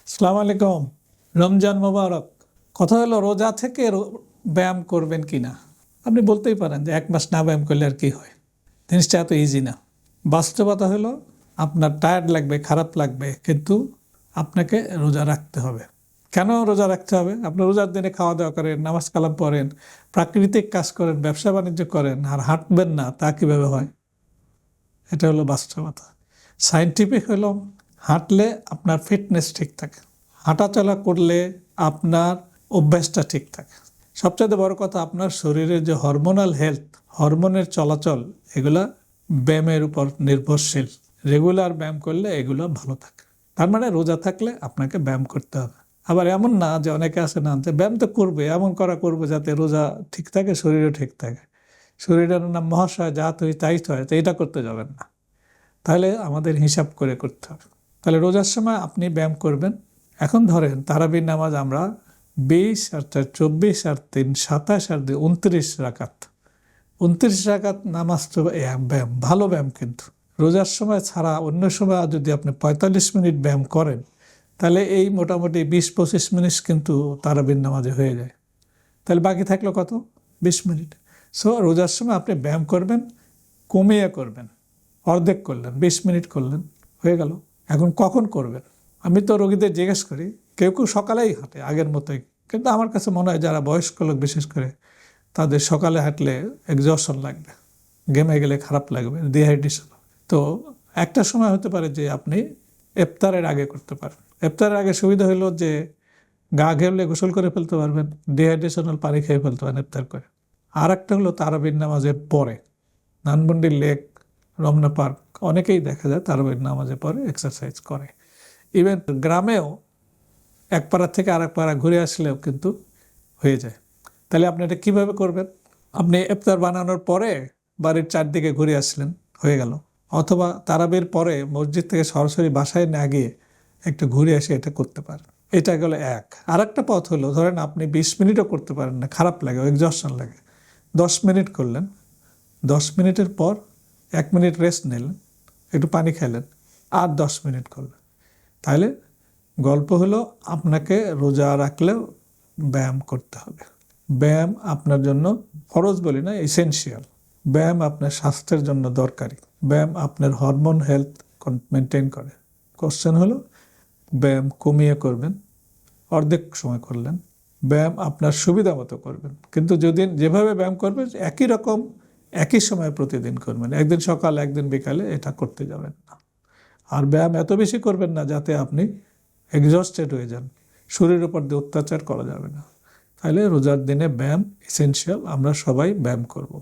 আসসালামু আলাইকুম। রমজান মোবারক। কথা হলো রোজা থেকে ব্যায়াম করবেন কি না। আপনি বলতেই পারেন যে 1 মাস না ব্যায়াম করলে আর কি হয়। জিনিসটা এত ইজি না। বাস্তবতা হলো আপনার টায়ার্ড লাগবে, খারাপ লাগবে, কিন্তু আপনাকে রোজা রাখতে হবে। কেন রোজা রাখতে হবে? আপনি রোজার দিনে খাওয়া দাওয়া করেন, নামাজ কালাম পড়েন, প্রাকৃতিক কাজ করেন, ব্যবসা বাণিজ্য করেন, আর হাঁটবেন না, তা কীভাবে হয়? এটা হলো বাস্তবতা। সায়েন্টিফিক হলো হাঁটলে আপনার ফিটনেস ঠিক থাকে, হাঁটাচলা করলে আপনার অভ্যাসটা ঠিক থাকে। সবচেয়ে বড় কথা, আপনার শরীরের যে হরমোনাল হেলথ, হরমোনের চলাচল, এগুলা ব্যায়ামের উপর নির্ভরশীল। রেগুলার ব্যায়াম করলে এগুলো ভালো থাকে। তার মানে রোজা থাকলে আপনাকে ব্যায়াম করতে হবে। আবার এমন না যে অনেকে আছে না যে ব্যায়াম তো করবে, এমন করবে যাতে রোজা ঠিক থাকে, শরীরও ঠিক থাকে। শরীরের নাম মহাশয়, যা তুই তাই হয়, তো এটা করতে যাবেন না। তাহলে আমাদের হিসাব করে করতে হবে। তাহলে রোজার সময় আপনি ব্যায়াম করবেন। এখন ধরেন তারাবির নামাজ আমরা 20 আর 4 24 আর 3 27 আর 2 29 রাকাত। 29 রাকাত নামাজ তো ব্যায়াম, ভালো ব্যায়াম। কিন্তু রোজার সময় ছাড়া অন্য সময় যদি আপনি 45 মিনিট ব্যায়াম করেন, তাহলে এই মোটামুটি 20-25 মিনিট কিন্তু তারাবির নামাজে হয়ে যায়। তাহলে বাকি থাকলো কত? 20 মিনিট। সো রোজার সময় আপনি ব্যায়াম করবেন, কমিয়ে করবেন। অর্ধেক করলেন, 20 মিনিট করলেন, হয়ে গেল। এখন কখন করবেন? আমি তো রোগীদের জিজ্ঞেস করি, কেউ কেউ সকালেই হাঁটে আগের মতোই, কিন্তু আমার কাছে মনে হয় যারা বয়স্ক লোক বিশেষ করে, তাদের সকালে হাঁটলে এক্সজশন লাগবে, ঘেমে গেলে খারাপ লাগবে, ডিহাইড্রেশন। তো একটা সময় হতে পারে যে আপনি ইফতারের আগে করতে পারেন। ইফতারের আগে সুবিধা হলো যে গা ঘেমলে গোসল করে ফেলতে পারবেন, ডিহাইড্রেশনাল পানি খেয়ে ফেলতে পারেন ইফতার করে। আর একটা হলো তারাবির নামাজের পরে, ধানমন্ডি লেক, রমনা পার্ক, অনেকেই দেখা যায় তারাবির নামাজের পরে এক্সারসাইজ করে। ইভেন গ্রামেও এক পাড়া থেকে আরেক পাড়া ঘুরে আসলেও কিন্তু হয়ে যায়। তাহলে আপনি এটা কীভাবে করবেন? আপনি ইফতার বানানোর পরে বাড়ির চারদিকে ঘুরে আসলেন, হয়ে গেল। অথবা তারাবির পরে মসজিদ থেকে সরাসরি বাসায় না গিয়ে একটু ঘুরে এসে এটা করতে পারেন। এটা গেল এক। আর একটা পথ হলো, ধরেন আপনি 20 মিনিটও করতে পারেন না, খারাপ লাগে, এক্সজশন লাগে, 10 মিনিট করলেন। 10 মিনিটের পর 1 মিনিট রেস্ট নিলেন, একটু পানি খেলেন, আর 10 মিনিট করলেন। তাহলে গল্প হলো আপনাকে রোজা রাখলেও ব্যায়াম করতে হবে। ব্যায়াম আপনার জন্য ফরজ বলি না, এসেনশিয়াল। ব্যায়াম আপনার স্বাস্থ্যের জন্য দরকারি। ব্যায়াম আপনার হরমোন হেলথ মেনটেন করে। কোশ্চেন হলো, ব্যায়াম কমিয়ে করবেন, অর্ধেক সময় করলেন। ব্যায়াম আপনার সুবিধা মতো করবেন, কিন্তু যদি যেভাবে ব্যায়াম করবেন একই রকম একই সময় প্রতিদিন করবেন। একদিন সকাল, একদিন বিকালে এটা করতে যাবেন না। আর ব্যায়াম এত বেশি করবেন না যাতে আপনি এক্সস্টেড হয়ে যান। শরীরের উপর দিয়ে অত্যাচার করা যাবে না। তাহলে রোজার দিনে ব্যায়াম এসেনশিয়াল, আমরা সবাই ব্যায়াম করব।